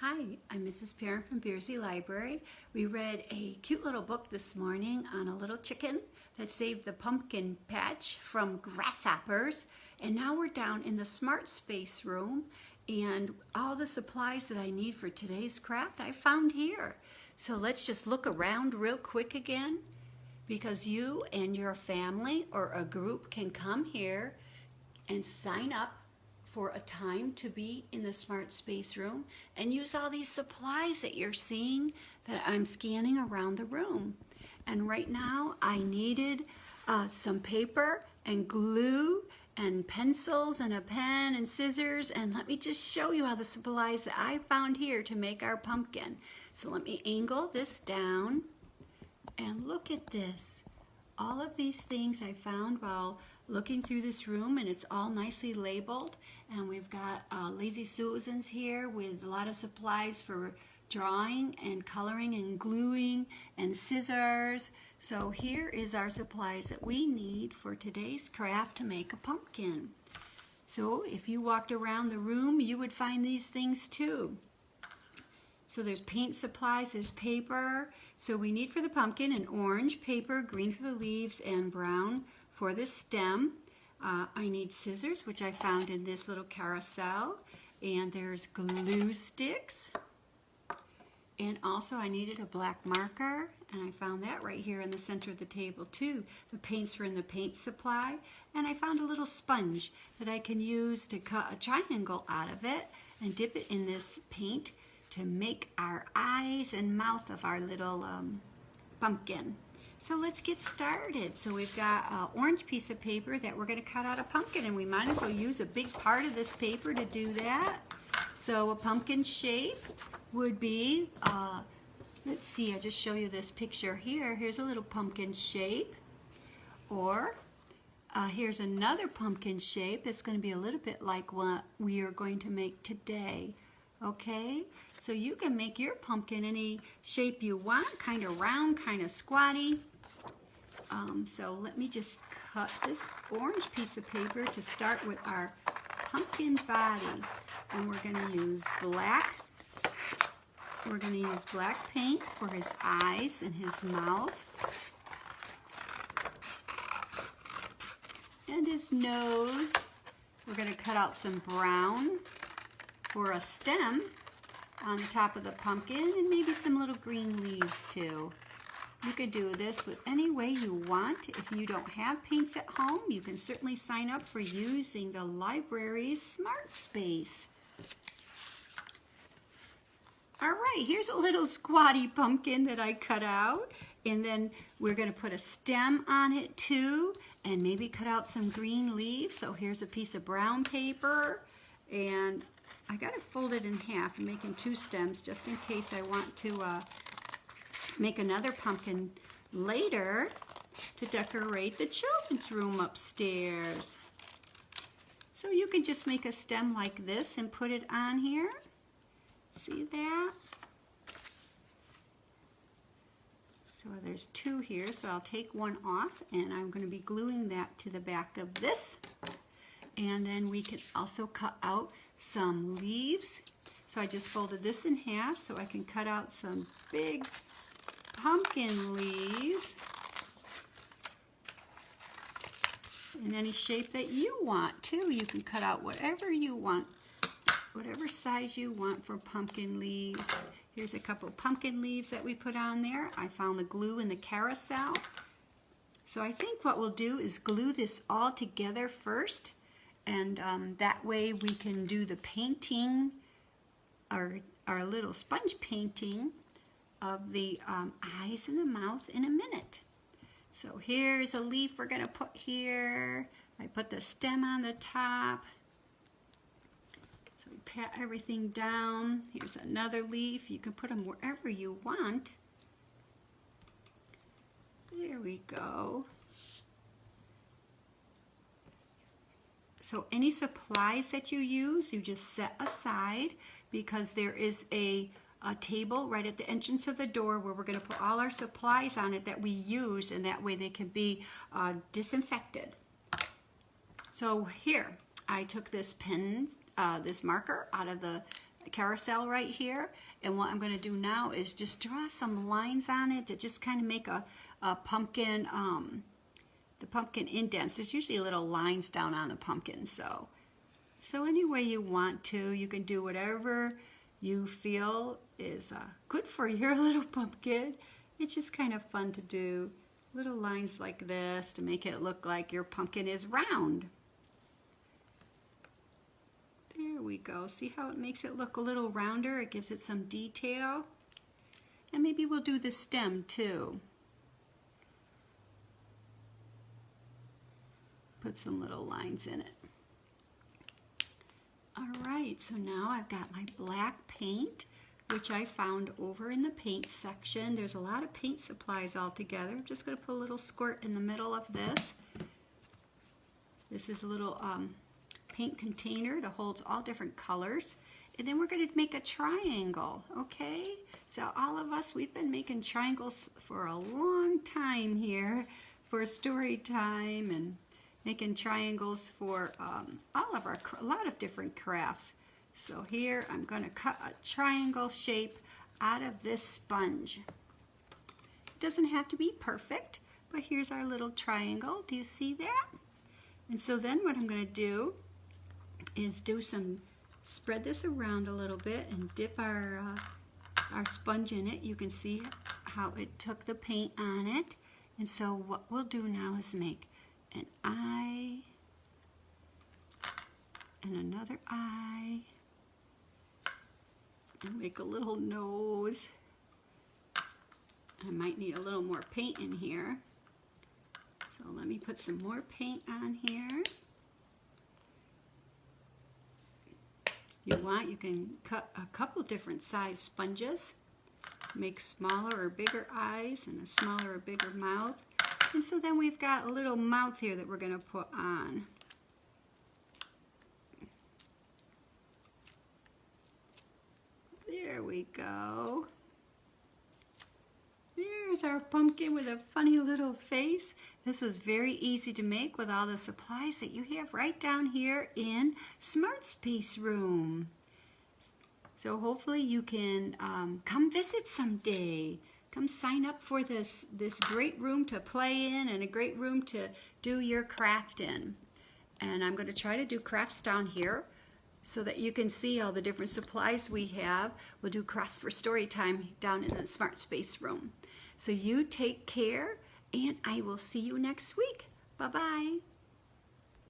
Hi, I'm Mrs. Perrin from Bearsy Library. We read a cute little book this morning on a little chicken that saved the pumpkin patch from grasshoppers. And now we're down in the Smart Space room, and all the supplies that I need for today's craft I found here. So let's just look around real quick again, because you and your family or a group can come here and sign up for a time to be in the Smart Space room and use all these supplies that you're seeing that I'm scanning around the room. And right now I needed some paper and glue and pencils and a pen and scissors, and let me just show you all the supplies that I found here to make our pumpkin. So let me angle this down and look at this. All of these things I found while looking through this room, and it's all nicely labeled. And we've got Lazy Susan's here with a lot of supplies for drawing and coloring and gluing and scissors. So here is our supplies that we need for today's craft to make a pumpkin. So if you walked around the room, you would find these things too. So there's paint supplies, there's paper. So we need for the pumpkin an orange paper, green for the leaves, and brown for the stem. I need scissors, which I found in this little carousel. And there's glue sticks. And also I needed a black marker, and I found that right here in the center of the table too. The paints were in the paint supply. And I found a little sponge that I can use to cut a triangle out of it and dip it in this paint to make our eyes and mouth of our little pumpkin. So let's get started. So we've got an orange piece of paper that we're going to cut out a pumpkin, and we might as well use a big part of this paper to do that. So a pumpkin shape would be, let's see, I'll just show you this picture here. Here's a little pumpkin shape. Or here's another pumpkin shape that's going to be a little bit like what we are going to make today. Okay, so you can make your pumpkin any shape you want, kind of round, kind of squatty. So let me just cut this orange piece of paper to start with our pumpkin body. And we're going to use black. We're going to use black paint for his eyes and his mouth. And his nose. We're going to cut out some brown for a stem on the top of the pumpkin, and maybe some little green leaves too. You could do this with any way you want. If you don't have paints at home, you can certainly sign up for using the library's Smart Space. All right, here's a little squatty pumpkin that I cut out, and then we're going to put a stem on it too, and maybe cut out some green leaves. So here's a piece of brown paper, and I got it folded in half. I'm making two stems just in case I want to make another pumpkin later to decorate the children's room upstairs. So you can just make a stem like this and put it on here. See that? So there's two here, so I'll take one off, and I'm going to be gluing that to the back of this. And then we can also cut out some leaves. So I just folded this in half so I can cut out some big pumpkin leaves in any shape that you want too. You can cut out whatever you want, whatever size you want for pumpkin leaves. Here's a couple pumpkin leaves that we put on there. I found the glue in the carousel. So I think what we'll do is glue this all together first. And that way we can do the painting, our little sponge painting of the eyes and the mouth in a minute. So here's a leaf we're going to put here. I put the stem on the top. So we pat everything down. Here's another leaf. You can put them wherever you want. There we go. So any supplies that you use, you just set aside, because there is a table right at the entrance of the door where we're going to put all our supplies on it that we use, and that way they can be disinfected. So here, I took this pen, this marker out of the carousel right here. And what I'm going to do now is just draw some lines on it to just kind of make a pumpkin, the pumpkin indents. There's usually little lines down on the pumpkin. So any way you want to, you can do whatever you feel is good for your little pumpkin. It's just kind of fun to do little lines like this to make it look like your pumpkin is round. There we go. See how it makes it look a little rounder? It gives it some detail. And maybe we'll do the stem too. Put some little lines in it. Alright, so now I've got my black paint, which I found over in the paint section. There's a lot of paint supplies all together. I'm just going to put a little squirt in the middle of this. This is a little paint container that holds all different colors. And then we're going to make a triangle, okay? So all of us, we've been making triangles for a long time here for story time and making triangles for a lot of different crafts. So here I'm going to cut a triangle shape out of this sponge. It doesn't have to be perfect, but here's our little triangle. Do you see that? And so then what I'm going to do is spread this around a little bit and dip our sponge in it. You can see how it took the paint on it. And so what we'll do now is make an eye and another eye and make a little nose. I might need a little more paint in here. So let me put some more paint on here. You want, you can cut a couple different size sponges. Make smaller or bigger eyes and a smaller or bigger mouth. And so then we've got a little mouth here that we're going to put on. There we go. There's our pumpkin with a funny little face. This was very easy to make with all the supplies that you have right down here in Smart Space Room. So hopefully you can come visit someday. Come sign up for this great room to play in and a great room to do your craft in. And I'm going to try to do crafts down here so that you can see all the different supplies we have. We'll do crafts for story time down in the Smart Space Room. So you take care, and I will see you next week. Bye-bye.